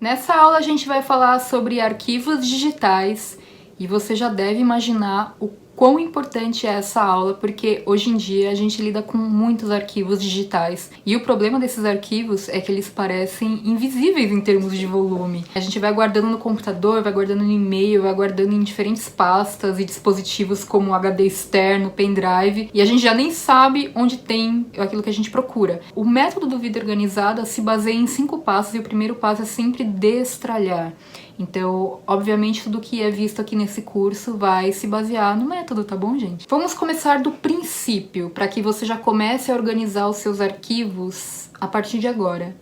Nessa aula a gente vai falar sobre arquivos digitais e você já deve imaginar o quão importante é essa aula, porque hoje em dia a gente lida com muitos arquivos digitais e o problema desses arquivos é que eles parecem invisíveis em termos de volume. A gente vai guardando no computador, vai guardando no e-mail, vai guardando em diferentes pastas e dispositivos como HD externo, pendrive, e a gente já nem sabe onde tem aquilo que a gente procura. O método do Vida Organizada se baseia em 5 passos e o primeiro passo é sempre destralhar. Então, obviamente, tudo que é visto aqui nesse curso vai se basear no método, tá bom, gente? Vamos começar do princípio, para que você já comece a organizar os seus arquivos a partir de agora,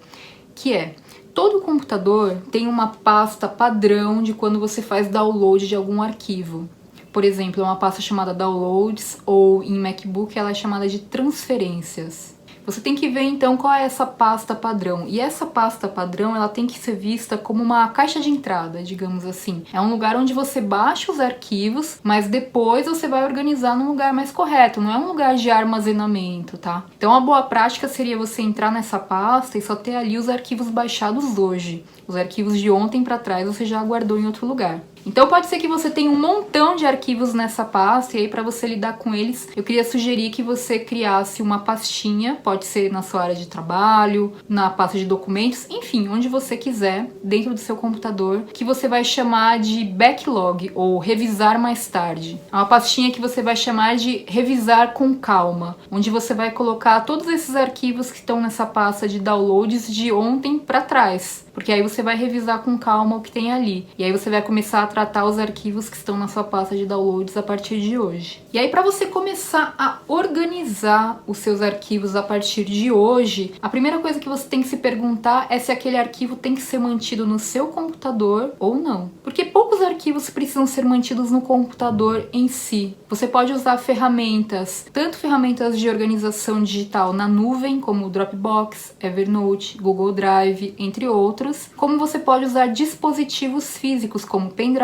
que é: todo computador tem uma pasta padrão de quando você faz download de algum arquivo. Por exemplo, é uma pasta chamada Downloads, ou em MacBook ela é chamada de Transferências. Você tem que ver então qual é essa pasta padrão. E essa pasta padrão, ela tem que ser vista como uma caixa de entrada, digamos assim. É um lugar onde você baixa os arquivos, mas depois você vai organizar num lugar mais correto. Não é um lugar de armazenamento, tá? Então a boa prática seria você entrar nessa pasta e só ter ali os arquivos baixados hoje. Os arquivos de ontem para trás você já guardou em outro lugar. Então pode ser que você tenha um montão de arquivos nessa pasta, e aí para você lidar com eles, eu queria sugerir que você criasse uma pastinha, pode ser na sua área de trabalho, na pasta de documentos, enfim, onde você quiser, dentro do seu computador, que você vai chamar de backlog, ou revisar mais tarde. É uma pastinha que você vai chamar de revisar com calma, onde você vai colocar todos esses arquivos que estão nessa pasta de downloads de ontem para trás, porque aí você vai revisar com calma o que tem ali, e aí você vai começar a tratar os arquivos que estão na sua pasta de downloads a partir de hoje. E aí, para você começar a organizar os seus arquivos a partir de hoje, a primeira coisa que você tem que se perguntar é se aquele arquivo tem que ser mantido no seu computador ou não. Porque poucos arquivos precisam ser mantidos no computador em si. Você pode usar ferramentas, tanto ferramentas de organização digital na nuvem, como o Dropbox, Evernote, Google Drive, entre outros, como você pode usar dispositivos físicos, como pendrives,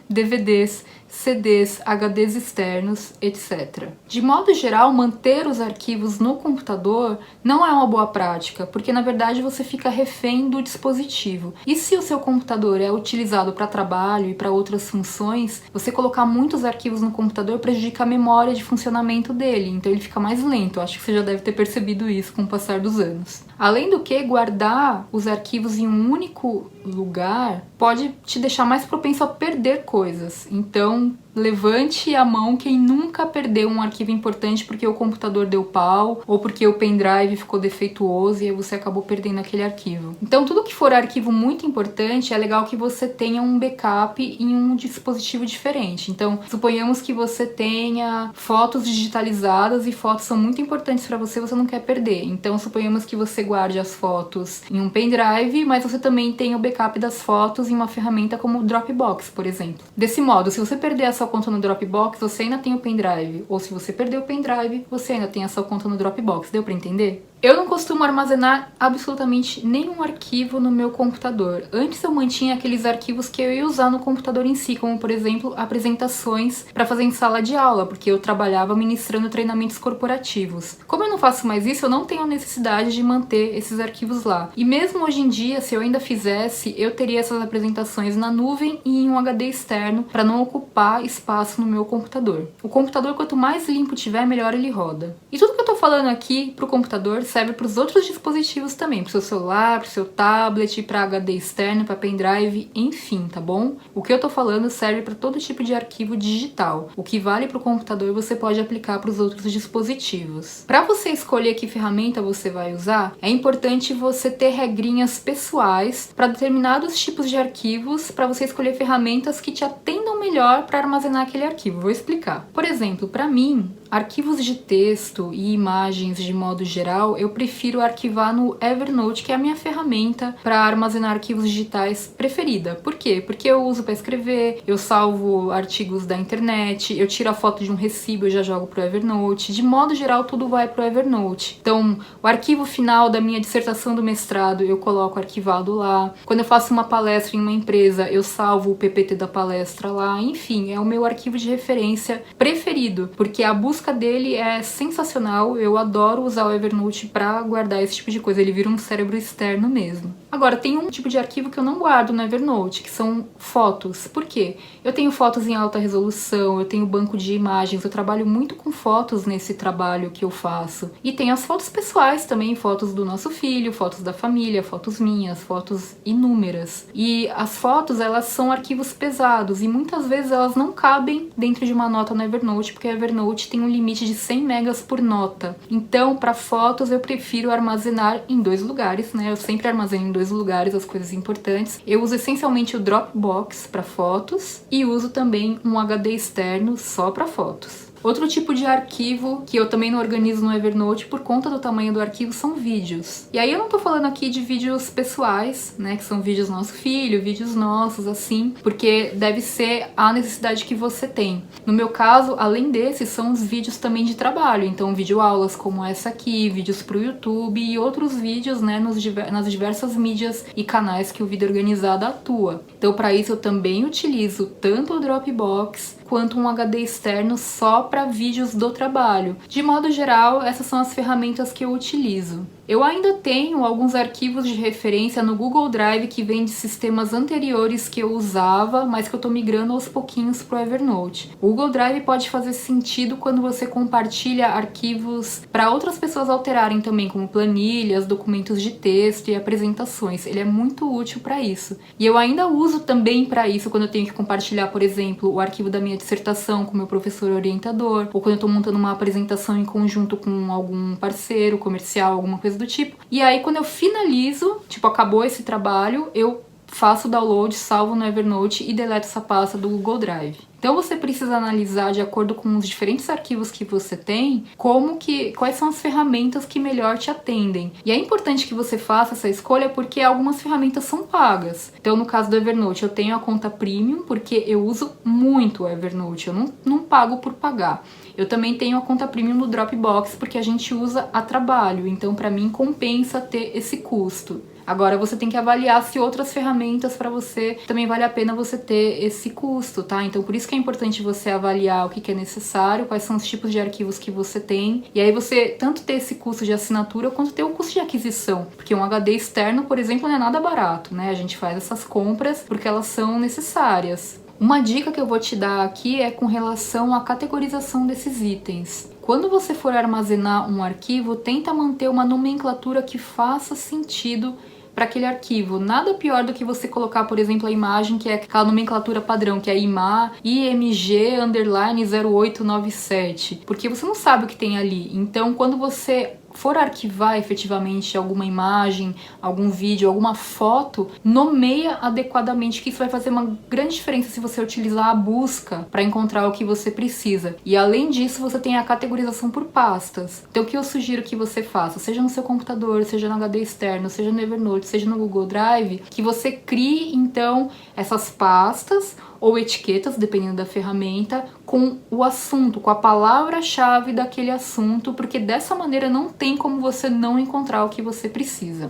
DVDs, CDs, HDs externos, etc. De modo geral, manter os arquivos no computador não é uma boa prática, porque na verdade você fica refém do dispositivo. E se o seu computador é utilizado para trabalho e para outras funções, você colocar muitos arquivos no computador prejudica a memória de funcionamento dele, então ele fica mais lento. Acho que você já deve ter percebido isso com o passar dos anos. Além do que, guardar os arquivos em um único lugar pode te deixar mais propenso a perder coisas. Então, levante a mão quem nunca perdeu um arquivo importante porque o computador deu pau ou porque o pendrive ficou defeituoso e aí você acabou perdendo aquele arquivo. Então, tudo que for arquivo muito importante, é legal que você tenha um backup em um dispositivo diferente. Então, suponhamos que você tenha fotos digitalizadas e fotos são muito importantes para você, você não quer perder. Então, suponhamos que você guarde as fotos em um pendrive, mas você também tem o backup das fotos em uma ferramenta como o Dropbox, por exemplo. Desse modo, se você perder a sua conta no Dropbox, você ainda tem o pendrive. Ou se você perdeu o pendrive, você ainda tem a sua conta no Dropbox. Deu pra entender? Eu não costumo armazenar absolutamente nenhum arquivo no meu computador. Antes eu mantinha aqueles arquivos que eu ia usar no computador em si, como por exemplo, apresentações para fazer em sala de aula, porque eu trabalhava ministrando treinamentos corporativos. Como eu não faço mais isso, eu não tenho necessidade de manter esses arquivos lá. E mesmo hoje em dia, se eu ainda fizesse, eu teria essas apresentações na nuvem e em um HD externo para não ocupar espaço no meu computador. O computador, quanto mais limpo tiver, melhor ele roda. E tudo que eu tô falando aqui pro computador serve para os outros dispositivos também, para o seu celular, para o seu tablet, para HD externo, para pendrive, enfim, tá bom? O que eu tô falando serve para todo tipo de arquivo digital. O que vale para o computador você pode aplicar para os outros dispositivos. Para você escolher que ferramenta você vai usar, é importante você ter regrinhas pessoais para determinados tipos de arquivos, para você escolher ferramentas que te atendam melhor para armazenar aquele arquivo. Vou explicar. Por exemplo, para mim, arquivos de texto e imagens de modo geral, eu prefiro arquivar no Evernote, que é a minha ferramenta para armazenar arquivos digitais preferida. Por quê? Porque eu uso para escrever, eu salvo artigos da internet, eu tiro a foto de um recibo e já jogo pro Evernote. De modo geral, tudo vai pro Evernote. Então, o arquivo final da minha dissertação do mestrado, eu coloco arquivado lá. Quando eu faço uma palestra em uma empresa, eu salvo o PPT da palestra lá. Enfim, é o meu arquivo de referência preferido, porque a busca dele é sensacional. Eu adoro usar o Evernote para guardar esse tipo de coisa. Ele vira um cérebro externo mesmo. Agora, tem um tipo de arquivo que eu não guardo no Evernote, que são fotos. Por quê? Eu tenho fotos em alta resolução, eu tenho banco de imagens, eu trabalho muito com fotos nesse trabalho que eu faço. E tem as fotos pessoais também, fotos do nosso filho, fotos da família, fotos minhas, fotos inúmeras. E as fotos, elas são arquivos pesados e muitas vezes elas não cabem dentro de uma nota no Evernote, porque o Evernote tem um limite de 100 megas por nota. Então, para fotos, eu prefiro armazenar em 2 lugares, né? Eu sempre armazeno em 2 lugares as coisas importantes. Eu uso essencialmente o Dropbox para fotos e uso também um HD externo só para fotos. Outro tipo de arquivo que eu também não organizo no Evernote por conta do tamanho do arquivo são vídeos. E aí eu não tô falando aqui de vídeos pessoais, né, que são vídeos do nosso filho, vídeos nossos, assim, porque deve ser a necessidade que você tem. No meu caso, além desses, são os vídeos também de trabalho, então videoaulas como essa aqui, vídeos pro YouTube e outros vídeos, né, nas diversas mídias e canais que o Vida Organizada atua. Então, para isso eu também utilizo tanto o Dropbox quanto um HD externo só para vídeos do trabalho. De modo geral, essas são as ferramentas que eu utilizo. Eu ainda tenho alguns arquivos de referência no Google Drive que vêm de sistemas anteriores que eu usava, mas que eu tô migrando aos pouquinhos pro Evernote. O Google Drive pode fazer sentido quando você compartilha arquivos para outras pessoas alterarem também, como planilhas, documentos de texto e apresentações. Ele é muito útil para isso. E eu ainda uso também para isso quando eu tenho que compartilhar, por exemplo, o arquivo da minha dissertação com o meu professor orientador, ou quando eu tô montando uma apresentação em conjunto com algum parceiro comercial, alguma coisa do tipo. E aí, quando eu finalizo, tipo, acabou esse trabalho, eu faço o download, salvo no Evernote e deleto essa pasta do Google Drive. Então você precisa analisar, de acordo com os diferentes arquivos que você tem, quais são as ferramentas que melhor te atendem. E é importante que você faça essa escolha porque algumas ferramentas são pagas. Então, no caso do Evernote, eu tenho a conta Premium porque eu uso muito o Evernote, eu não pago por pagar. Eu também tenho a conta Premium no Dropbox porque a gente usa a trabalho, então para mim compensa ter esse custo. Agora você tem que avaliar se outras ferramentas para você também vale a pena você ter esse custo, tá? Então por isso que é importante você avaliar o que é necessário, quais são os tipos de arquivos que você tem, e aí você tanto ter esse custo de assinatura quanto ter o custo de aquisição, porque um HD externo, por exemplo, não é nada barato, né? A gente faz essas compras porque elas são necessárias. Uma dica que eu vou te dar aqui é com relação à categorização desses itens. Quando você for armazenar um arquivo, tenta manter uma nomenclatura que faça sentido para aquele arquivo. Nada pior do que você colocar, por exemplo, a imagem que é aquela nomenclatura padrão, que é IMG_0897, porque você não sabe o que tem ali. Então, quando você for arquivar efetivamente alguma imagem, algum vídeo, alguma foto, nomeia adequadamente, que isso vai fazer uma grande diferença se você utilizar a busca para encontrar o que você precisa. E além disso, você tem a categorização por pastas. Então o que eu sugiro que você faça, seja no seu computador, seja no HD externo, seja no Evernote, seja no Google Drive, que você crie então essas pastas ou etiquetas, dependendo da ferramenta, com o assunto, com a palavra-chave daquele assunto, porque dessa maneira não tem como você não encontrar o que você precisa.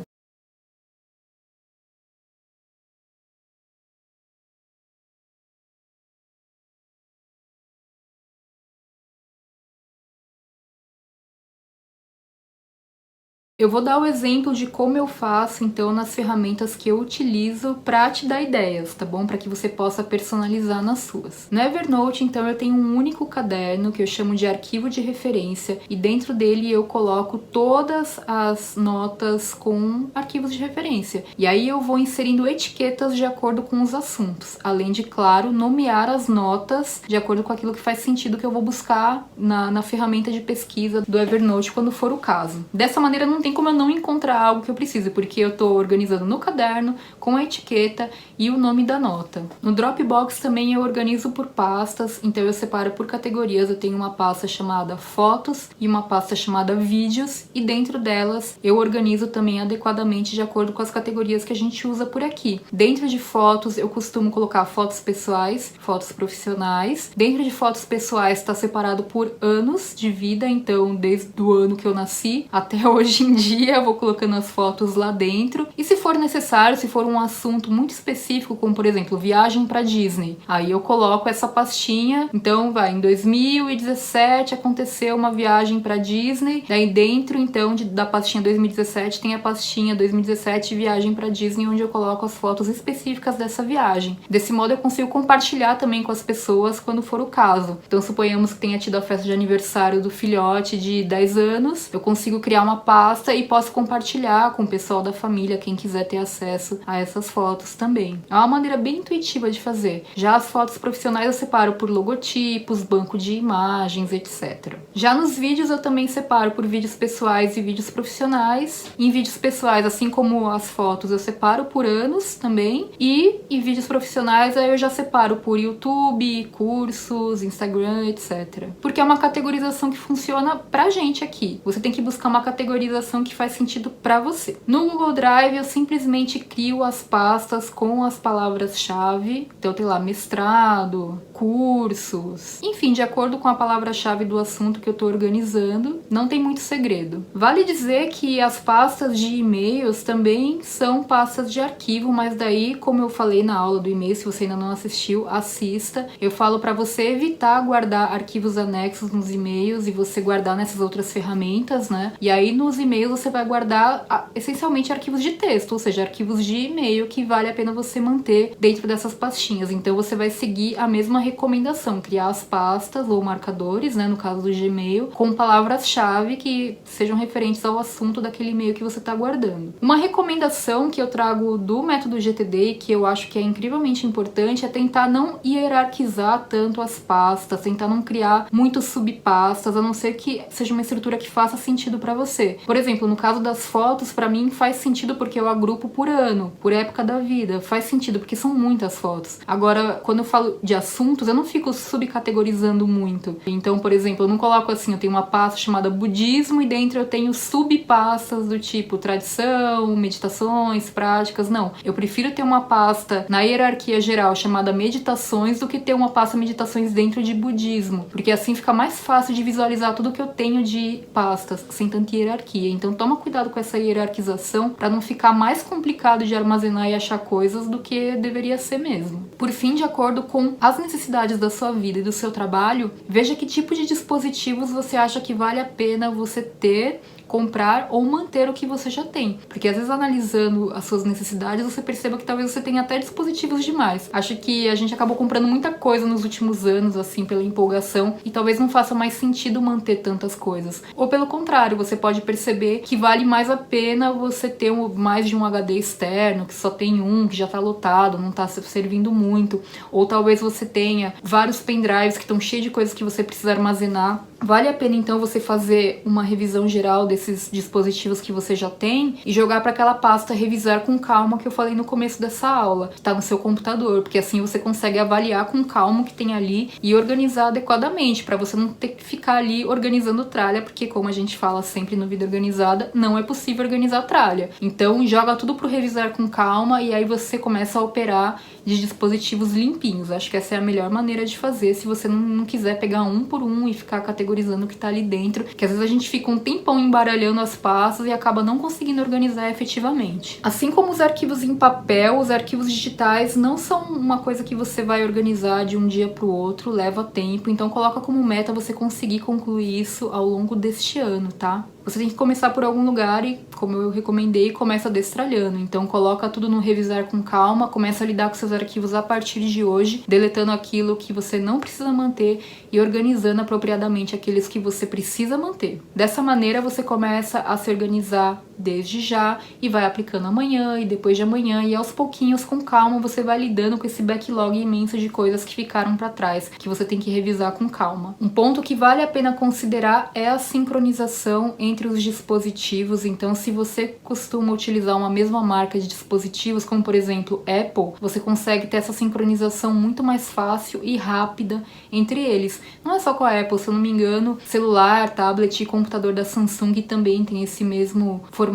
Eu vou dar o exemplo de como eu faço, então, nas ferramentas que eu utilizo para te dar ideias, tá bom? Para que você possa personalizar nas suas. No Evernote, então, eu tenho um único caderno que eu chamo de arquivo de referência e dentro dele eu coloco todas as notas com arquivos de referência. E aí eu vou inserindo etiquetas de acordo com os assuntos, além de, claro, nomear as notas de acordo com aquilo que faz sentido que eu vou buscar na ferramenta de pesquisa do Evernote quando for o caso. Dessa maneira não tem como eu não encontrar algo que eu preciso, porque eu tô organizando no caderno, com a etiqueta e o nome da nota. No Dropbox também eu organizo por pastas, então eu separo por categorias. Eu tenho uma pasta chamada Fotos e uma pasta chamada Vídeos, e dentro delas eu organizo também adequadamente de acordo com as categorias que a gente usa por aqui. Dentro de fotos eu costumo colocar fotos pessoais, fotos profissionais. Dentro de fotos pessoais está separado por anos de vida, então desde o ano que eu nasci até hoje em dia eu vou colocando as fotos lá dentro. E se for necessário, se for um assunto muito específico, como por exemplo, viagem pra Disney, aí eu coloco essa pastinha. Então em 2017 aconteceu uma viagem pra Disney, daí dentro então da pastinha 2017 tem a pastinha 2017 viagem pra Disney, onde eu coloco as fotos específicas dessa viagem. Desse modo eu consigo compartilhar também com as pessoas quando for o caso. Então suponhamos que tenha tido a festa de aniversário do filhote de 10 anos, eu consigo criar uma pasta e posso compartilhar com o pessoal da família, quem quiser ter acesso a essas fotos também. É uma maneira bem intuitiva de fazer. Já as fotos profissionais eu separo por logotipos, banco de imagens, etc. Já nos vídeos eu também separo por vídeos pessoais e vídeos profissionais. Em vídeos pessoais, assim como as fotos, eu separo por anos também. E em vídeos profissionais aí eu já separo por YouTube, cursos, Instagram, etc. Porque é uma categorização que funciona pra gente aqui. Você tem que buscar uma categorização que faz sentido pra você. No Google Drive eu simplesmente crio as pastas com as palavras-chave. Então tem lá mestrado, cursos, enfim, de acordo com a palavra-chave do assunto que eu tô organizando. Não tem muito segredo. Vale dizer que as pastas de e-mails também são pastas de arquivo, mas daí, como eu falei na aula do e-mail, se você ainda não assistiu, assista. Eu falo pra você evitar guardar arquivos anexos nos e-mails e você guardar nessas outras ferramentas, né? E aí nos e-mails você vai guardar essencialmente arquivos de texto, ou seja, arquivos de e-mail que vale a pena você manter dentro dessas pastinhas. Então você vai seguir a mesma recomendação, criar as pastas ou marcadores, né, no caso do Gmail, com palavras-chave que sejam referentes ao assunto daquele e-mail que você está guardando. Uma recomendação que eu trago do método GTD e que eu acho que é incrivelmente importante é tentar não hierarquizar tanto as pastas, tentar não criar muitos subpastas, a não ser que seja uma estrutura que faça sentido para você. Por exemplo, no caso das fotos, para mim faz sentido porque eu agrupo por ano, por época da vida, faz sentido porque são muitas fotos. Agora, quando eu falo de assuntos, eu não fico subcategorizando muito. Então, por exemplo, eu não coloco assim, eu tenho uma pasta chamada budismo e dentro eu tenho subpastas do tipo tradição, meditações, práticas, não. Eu prefiro ter uma pasta na hierarquia geral chamada meditações do que ter uma pasta meditações dentro de budismo, porque assim fica mais fácil de visualizar tudo que eu tenho de pastas, sem tanta hierarquia. Então toma cuidado com essa hierarquização para não ficar mais complicado de armazenar e achar coisas do que deveria ser mesmo. Por fim, de acordo com as necessidades da sua vida e do seu trabalho, veja que tipo de dispositivos você acha que vale a pena você ter, comprar ou manter o que você já tem. Porque às vezes analisando as suas necessidades, você perceba que talvez você tenha até dispositivos demais. Acho que a gente acabou comprando muita coisa nos últimos anos, assim, pela empolgação, e talvez não faça mais sentido manter tantas coisas. Ou pelo contrário, você pode perceber que vale mais a pena você ter mais de um HD externo, que só tem um, que já tá lotado, não tá servindo muito. Ou talvez você tenha vários pendrives que estão cheios de coisas que você precisa armazenar. Vale a pena então você fazer uma revisão geral desses dispositivos que você já tem e jogar para aquela pasta revisar com calma que eu falei no começo dessa aula, que tá no seu computador, porque assim você consegue avaliar com calma o que tem ali e organizar adequadamente, para você não ter que ficar ali organizando tralha, porque como a gente fala sempre no Vida Organizada, não é possível organizar tralha. Então joga tudo pro revisar com calma e aí você começa a operar de dispositivos limpinhos. Acho que essa é a melhor maneira de fazer se você não quiser pegar um por um e ficar categorizando o que tá ali dentro, que às vezes a gente fica um tempão embaralhando as pastas e acaba não conseguindo organizar efetivamente. Assim como os arquivos em papel, os arquivos digitais não são uma coisa que você vai organizar de um dia pro outro, leva tempo, então coloca como meta você conseguir concluir isso ao longo deste ano, tá? Você tem que começar por algum lugar e, como eu recomendei, começa destralhando. Então coloca tudo no revisar com calma, começa a lidar com seus arquivos a partir de hoje, deletando aquilo que você não precisa manter e organizando apropriadamente aqueles que você precisa manter. Dessa maneira você começa a se organizar desde já e vai aplicando amanhã e depois de amanhã e aos pouquinhos, com calma, você vai lidando com esse backlog imenso de coisas que ficaram para trás, que você tem que revisar com calma. Um ponto que vale a pena considerar é a sincronização entre os dispositivos. Então, se você costuma utilizar uma mesma marca de dispositivos, como por exemplo Apple, você consegue ter essa sincronização muito mais fácil e rápida entre eles. Não é só com a Apple, se eu não me engano, celular, tablet e computador da Samsung também tem esse mesmo formato.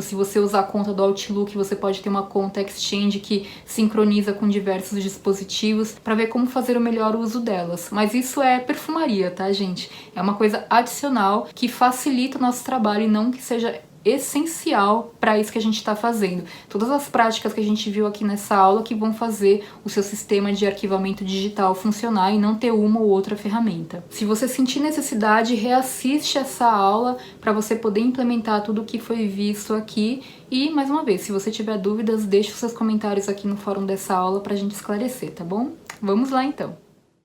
Se você usar a conta do Outlook, você pode ter uma conta Exchange que sincroniza com diversos dispositivos para ver como fazer o melhor uso delas. Mas isso é perfumaria, tá, gente? É uma coisa adicional que facilita o nosso trabalho e não que seja essencial para isso que a gente está fazendo. Todas as práticas que a gente viu aqui nessa aula que vão fazer o seu sistema de arquivamento digital funcionar e não ter uma ou outra ferramenta. Se você sentir necessidade, reassiste essa aula para você poder implementar tudo o que foi visto aqui. E, mais uma vez, se você tiver dúvidas, deixe os seus comentários aqui no fórum dessa aula para a gente esclarecer, tá bom? Vamos lá então!